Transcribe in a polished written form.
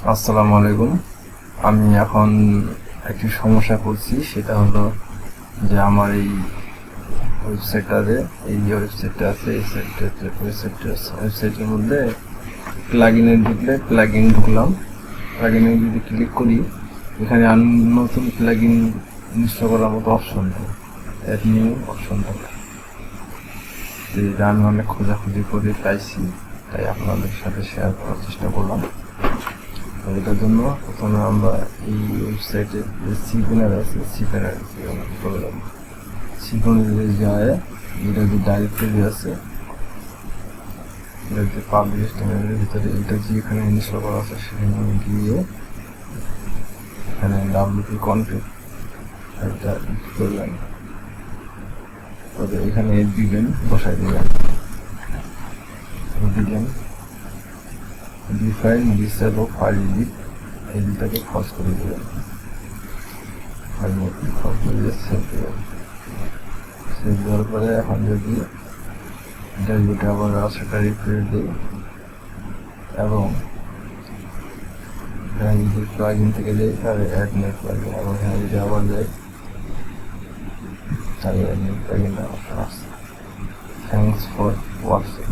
আসসালামু আলাইকুম। আমি এখন একটি সমস্যা করছি, সেটা হলো যে আমার এই ওয়েবসাইটটাতে এই যে ওয়েবসাইটটা আছে এই ওয়েবসাইটের মধ্যে প্লাগইনে ঢুকলাম। প্লাগইনে যদি ক্লিক করি, এখানে নতুন প্লাগইন ইনস্টল করার মতো অপশন নেই, অ্যাড নিউ অপশন থাকে। যেটা আমি অনেক খোঁজাখুঁজি করে পাইছি, তাই আপনাদের সাথে শেয়ার করার চেষ্টা করলাম। এটার জন্য প্রথমে আমরা এই ওয়েবসাইটে যে সিপেনার আছে সিপেনারে চলে যাবো। সিপেনারে যায় এটা যে ডাইরেক্টরি আছে, এটা যে পাবলিশ টেনের ভিতরে এটা যে এখানে ইনস্টল করা আছে সেখানে গিয়ে এখানে ডাব্লিউপি কনফিগ এটা করলেন, তবে এখানে দিবেন বসাই দিবেন ডিফাইন ডিসেবল ফাইল এডিট এই দুটাকে খরচ করে দেবেন, খরচ করে দিয়ে সেভ দেবেন। সেভ দেওয়ার পরে এখন যদি ডাব্লিউটা আবার সেটা রিফ্রেশ দিই এবং এখানে যদি প্লাগইন থেকে যাই তাহলে অ্যাড নিউ প্লাগইন, এবং এখানে যদি আবার যাই তাহলে অ্যাড নিউ প্লাগইন অপশন আছে। Thanks for watching.